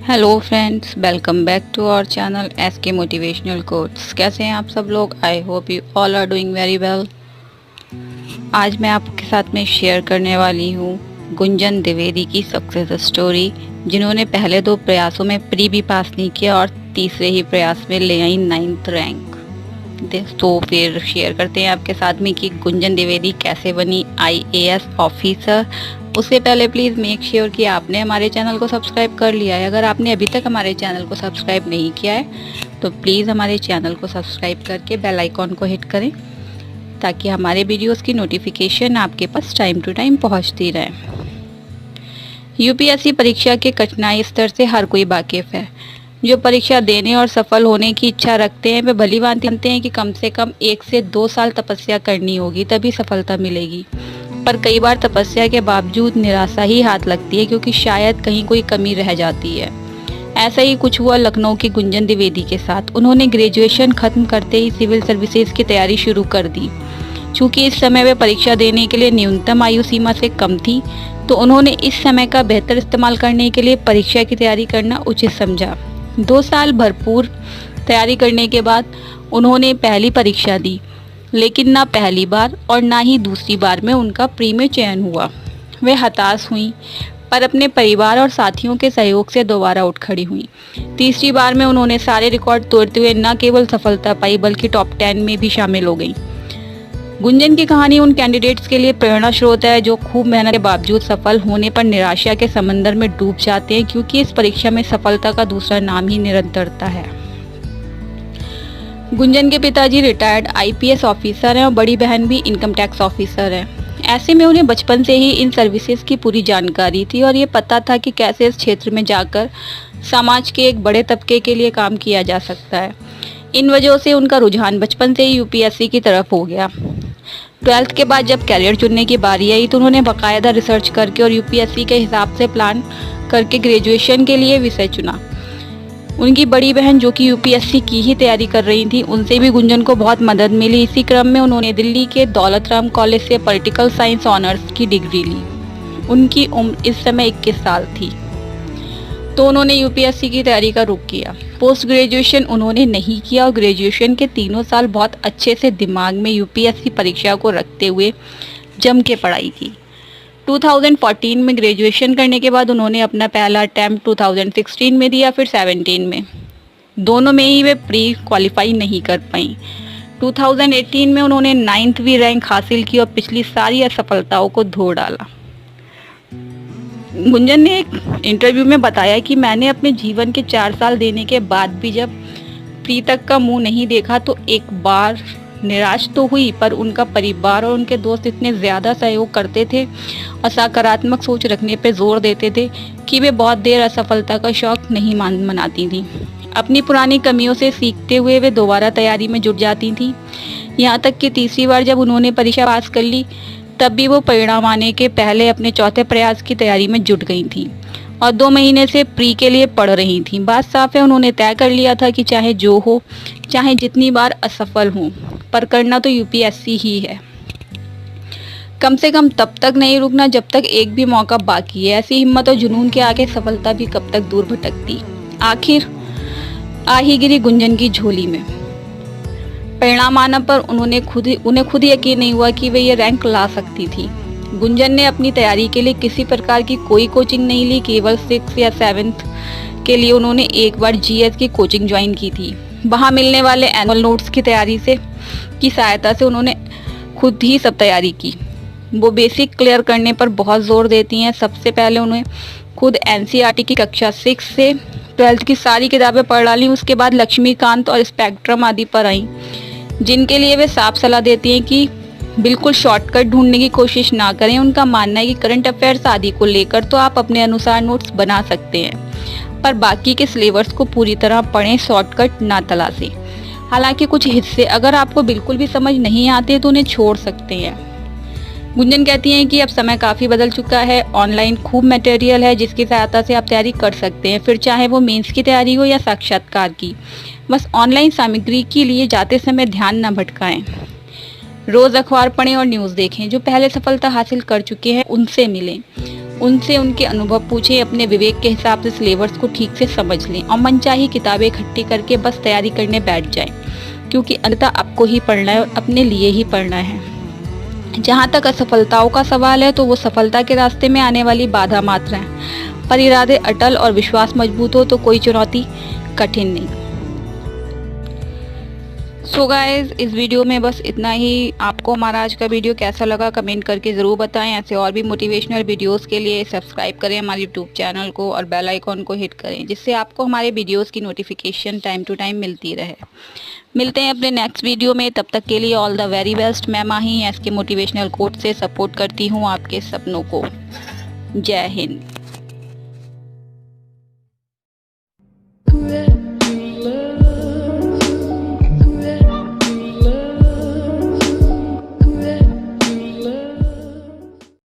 Hello friends, welcome back to our channel SK motivational quotes. कैसे हैं आप सब लोग? I hope you all are doing very well. आज मैं आपके साथ में शेयर करने वाली हूँ गुंजन द्विवेदी की सक्सेस स्टोरी, जिन्होंने पहले 2 प्रयासों में प्री भी पास नहीं किया और तीसरे ही प्रयास में ले आई 9th रैंक। तो फिर शेयर करते हैं आपके साथ में कि गुंजन द्विवेदी कैसे बनी IAS ऑफिसर। उससे पहले प्लीज़ मेक श्योर कि आपने हमारे चैनल को सब्सक्राइब कर लिया है। अगर आपने अभी तक हमारे चैनल को सब्सक्राइब नहीं किया है तो प्लीज़ हमारे चैनल को सब्सक्राइब करके बेल आइकॉन को हिट करें, ताकि हमारे वीडियोस की नोटिफिकेशन आपके पास टाइम टू टाइम पहुंचती रहे। UPSC परीक्षा के कठिनाई स्तर से हर कोई वाकिफ़ है। जो परीक्षा देने और सफल होने की इच्छा रखते हैं वे भली भांति जानते हैं कि कम से कम 1 से 2 साल तपस्या करनी होगी, तभी सफलता मिलेगी। पर कई बार तपस्या के बावजूद निराशा ही हाथ लगती है, क्योंकि शायद कहीं कोई कमी रह जाती है। ऐसा ही कुछ हुआ लखनऊ की गुंजन द्विवेदी के साथ। उन्होंने ग्रेजुएशन खत्म करते ही सिविल सर्विसेज की तैयारी शुरू कर दी। चूँकि इस समय वे परीक्षा देने के लिए न्यूनतम आयु सीमा से कम थी, तो उन्होंने इस समय का बेहतर इस्तेमाल करने के लिए परीक्षा की तैयारी करना उचित समझा। 2 साल भरपूर तैयारी करने के बाद उन्होंने पहली परीक्षा दी, लेकिन ना पहली बार और ना ही दूसरी बार में उनका प्री में चयन हुआ। वे हताश हुईं, पर अपने परिवार और साथियों के सहयोग से दोबारा उठ खड़ी हुईं। तीसरी बार में उन्होंने सारे रिकॉर्ड तोड़ते हुए न केवल सफलता पाई बल्कि टॉप 10 में भी शामिल हो गईं। गुंजन की कहानी उन कैंडिडेट्स के लिए प्रेरणा स्रोत है जो खूब मेहनत के बावजूद सफल होने पर निराशा के समंदर में डूब जाते हैं, क्योंकि इस परीक्षा में सफलता का दूसरा नाम ही निरंतरता है। गुंजन के पिताजी रिटायर्ड IPS ऑफिसर हैं और बड़ी बहन भी इनकम टैक्स ऑफिसर है। ऐसे में उन्हें बचपन से ही इन सर्विसेज की पूरी जानकारी थी और ये पता था कि कैसे इस क्षेत्र में जाकर समाज के एक बड़े तबके के लिए काम किया जा सकता है। इन वजहों से उनका रुझान बचपन से ही UPSC की तरफ हो गया। 12th के बाद जब कैरियर चुनने की बारी आई तो उन्होंने बाकायदा रिसर्च करके और UPSC के हिसाब से प्लान करके ग्रेजुएशन के लिए विषय चुना। उनकी बड़ी बहन जो कि UPSC की ही तैयारी कर रही थी, उनसे भी गुंजन को बहुत मदद मिली। इसी क्रम में उन्होंने दिल्ली के दौलत राम कॉलेज से पॉलिटिकल साइंस ऑनर्स की डिग्री ली। उनकी उम्र इस समय 21 साल थी, तो उन्होंने UPSC की तैयारी का रुख किया। पोस्ट ग्रेजुएशन उन्होंने नहीं किया और ग्रेजुएशन के 3 साल बहुत अच्छे से दिमाग में UPSC परीक्षा को रखते हुए जम के पढ़ाई की। 2014 में ग्रेजुएशन करने के बाद उन्होंने अपना पहला अटैम्प्ट 2016 में दिया, फिर 17 में। दोनों में ही वे प्री क्वालिफाई नहीं कर पाई। 2018 में उन्होंने 9वीं रैंक हासिल की और पिछली सारी असफलताओं को धो डाला। गुंजन ने एक इंटरव्यू में बताया कि मैंने अपने जीवन के 4 साल देने के बाद भी जब प्री तक का मुंह नहीं देखा तो एक बार निराश तो हुई, पर उनका परिवार और उनके दोस्त इतने ज़्यादा सहयोग करते थे और सकारात्मक सोच रखने पे जोर देते थे कि वे बहुत देर असफलता का शौक नहीं मनाती थी। अपनी पुरानी कमियों से सीखते हुए वे दोबारा तैयारी में जुट जाती थी। यहाँ तक कि तीसरी बार जब उन्होंने परीक्षा पास कर ली तब भी वो परिणाम आने के पहले अपने चौथे प्रयास की तैयारी में जुट गई थी और 2 महीने से प्री के लिए पढ़ रही थी। बात साफ है, उन्होंने तय कर लिया था कि चाहे जो हो, चाहे जितनी बार असफल हूँ, पर करना तो UPSC ही है। कम से कम तब तक नहीं रुकना जब तक एक भी मौका बाकी है। ऐसी हिम्मत और जुनून के आगे सफलता भी कब तक दूर भटकती। आखिर आ ही गिरी गुंजन की झोली में। परिणाम आने पर उन्हें खुद ही यकीन नहीं हुआ कि वे ये रैंक ला सकती थी। गुंजन ने अपनी तैयारी के लिए किसी प्रकार की कोई कोचिंग नहीं ली। केवल 6 या 7th के लिए उन्होंने एक बार GS की कोचिंग ज्वाइन की थी। वहाँ मिलने वाले एनुअल नोट्स की की सहायता से उन्होंने खुद ही सब तैयारी की। वो बेसिक क्लियर करने पर बहुत जोर देती हैं। सबसे पहले उन्हें खुद NCERT की कक्षा 6 से 12th की सारी किताबें पढ़ डाली। उसके बाद लक्ष्मीकांत और स्पेक्ट्रम आदि पर आई, जिनके लिए वे साफ सलाह देती हैं कि बिल्कुल शॉर्टकट ढूंढने की कोशिश ना करें। उनका मानना है कि करंट अफेयर्स आदि को लेकर तो आप अपने अनुसार नोट्स बना सकते हैं, पर बाकी के सिलेबस को पूरी तरह पढ़ें, शॉर्टकट ना तलाशें। हालांकि कुछ हिस्से अगर आपको बिल्कुल भी समझ नहीं आते तो उन्हें छोड़ सकते हैं। गुंजन कहती हैं कि अब समय काफ़ी बदल चुका है। ऑनलाइन खूब मटेरियल है जिसकी सहायता से आप तैयारी कर सकते हैं, फिर चाहे वो मेंस की तैयारी हो या साक्षात्कार की। बस ऑनलाइन सामग्री के लिए जाते समय ध्यान न भटकाएं। रोज़ अखबार पढ़ें और न्यूज़ देखें। जो पहले सफलता हासिल कर चुके हैं उनसे मिलें। उनसे उनके अनुभव पूछें, अपने विवेक के हिसाब से सिलेबस को ठीक से समझ लें और मनचाही किताबें इकट्ठी करके बस तैयारी करने बैठ जाएं, क्योंकि अंततः आपको ही पढ़ना है और अपने लिए ही पढ़ना है। जहाँ तक असफलताओं का सवाल है तो वो सफलता के रास्ते में आने वाली बाधा मात्र है, पर इरादे अटल और विश्वास मजबूत हो तो कोई चुनौती कठिन नहीं। सो गाइस, इस वीडियो में बस इतना ही। आपको हमारा आज का वीडियो कैसा लगा कमेंट करके ज़रूर बताएं। ऐसे और भी मोटिवेशनल वीडियोस के लिए सब्सक्राइब करें हमारे यूट्यूब चैनल को और बेल आइकॉन को हिट करें, जिससे आपको हमारे वीडियोस की नोटिफिकेशन टाइम टू टाइम मिलती रहे। मिलते हैं अपने नेक्स्ट वीडियो में, तब तक के लिए ऑल द वेरी बेस्ट। मैं माही एस के मोटिवेशनल कोट से सपोर्ट करती हूँ आपके सपनों को। जय हिंद।